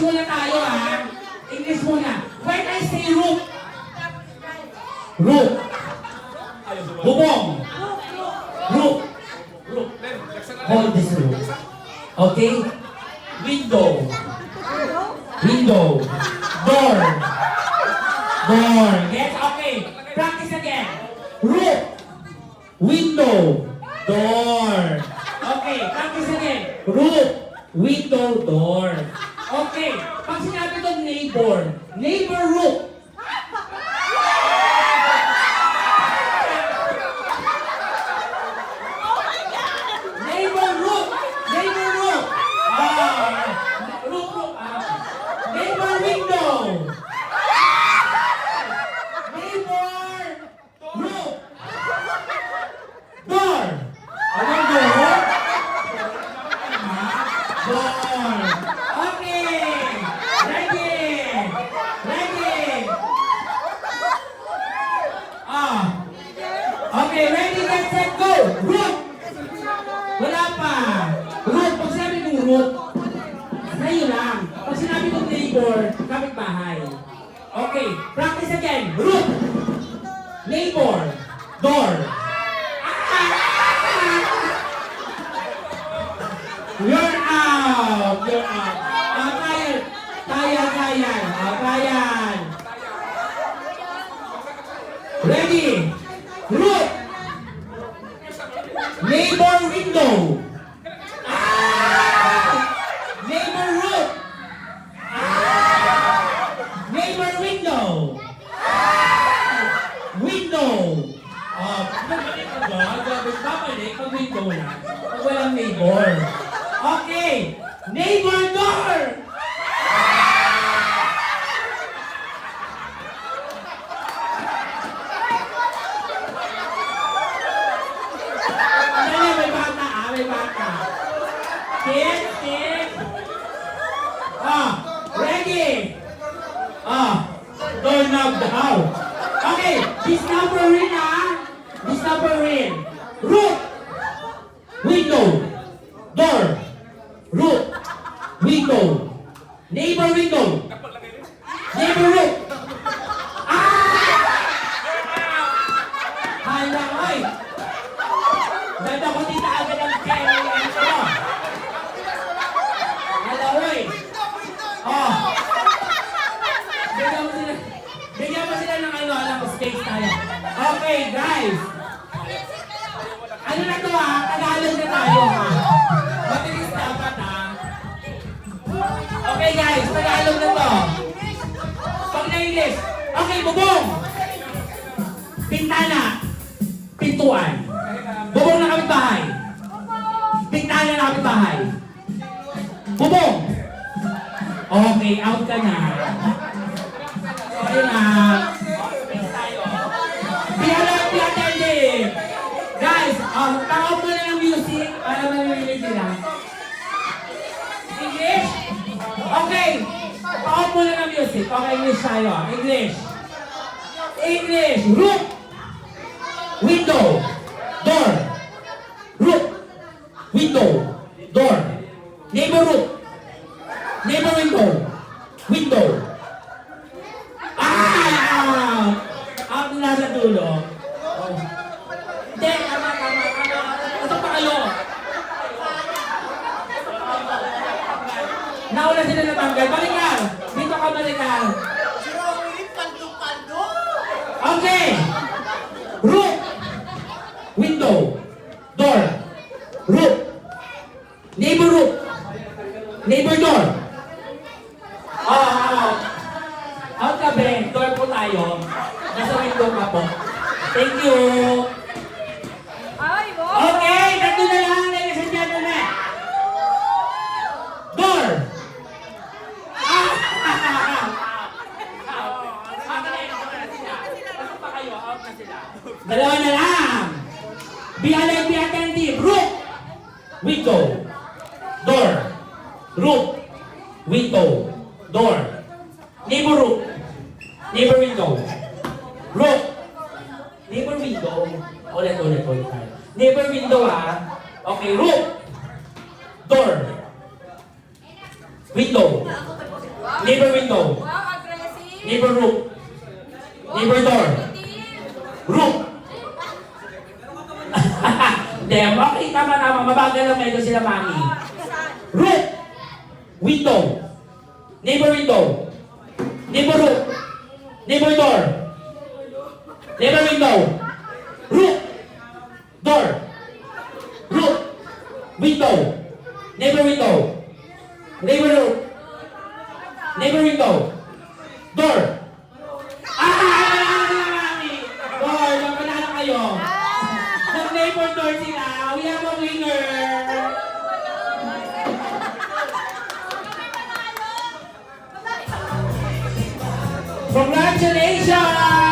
muna tayo ha. English muna. When I say roof. Roof. Bubong. Roof. Roof. Hold this roof. Okay? Window. Window. Door. Door. Yes? Okay. Practice again. Roof. Window. Door. Okay. Practice again. Roof. Window. Door. Okay. Pag sinabi itong neighbor. Neighbor roof. Neighbor roof. Neighbor roof. Roof roof. Neighbor window. Neighbor roof. Door. Anong door? Door. Okay. Ready. Ready. Okay, ready, get set, go. Roof. Wala pa. Roof. Pag sinabi kong roof, sa'yo lang. Pag sinabi kong neighbor, kapitbahay. Okay, practice again. Roof. Neighbor. Door. You're out. You're out. Kaya. Kaya, kaya. Kaya. Ready. Roof. Neighbor window. Neighbor roof. Neighbor window. Window. Babalik ka ba? Babalik pag window lang. Pag walang neighbor. Okay. Neighbor door. May bata. May bata. Kid. Ready. Doorknob daw. Okay, this number rin This number rin. Roof. Window. Door. Roof. Window. Neighbor window. Neighbor roof. Hala, oy. Ganda ko dito agad ang kaya ng ano. Hala, oy. Bigyan mo sila ng ano, alam ko, space tayo. Okay, guys. Ano na to Tagalog na tayo Matilis dapat Okay guys, Tagalog na to. Pag na-English. Okay, bubong. Pintana. Pintuan. Bubong na kapitbahay. Pintana na kapitbahay. Bubong. Okay, out ka na. Sorry na. Guys, tawag mo na ng music para mamimili sila. English? Okay. Tawag mo na ng music. Okay, English tayo. English. English. Roof. Window. Door. Roof. Window. Door. Neighbor roof. Neighbor window. Window. Ang nasa dulo. Hindi, tama. Ito pa kayo. Nauna sila natanggal. Balikan. Dito ka balikan. Okay. Roof. Window. Door. Roof. Neighbor roof. Neighbor door. Out ka, Ben. Door po tayo. Nasa window ka po. Thank you. Okay, tatlo na lang, ladies and gentlemen. Door. Dalawa na lang. Be alert, be attentive. Roof. Window. Door. Roof. Window. Door. Neighbor roof. Neighbor window. Roof. Neighbor window. Ulit tayo. Neighbor window Okay, roof. Door. Window. Neighbor window. Wow, aggressive. Neighbor roof. Neighbor door. Roof. Hindi, okay, tama. Mabagal lang medyo sila, mami. Roof. Window. Neighbor window. Neighbor roof. Neighbor door. Neighbor window. Roof. Door. Roof. Window. Neighbor window. Neighbor roof. Neighbor window. Door. Mami! Door, magpanalo kayo. Nag-neighbor door sila. We have a winner. Congratulations!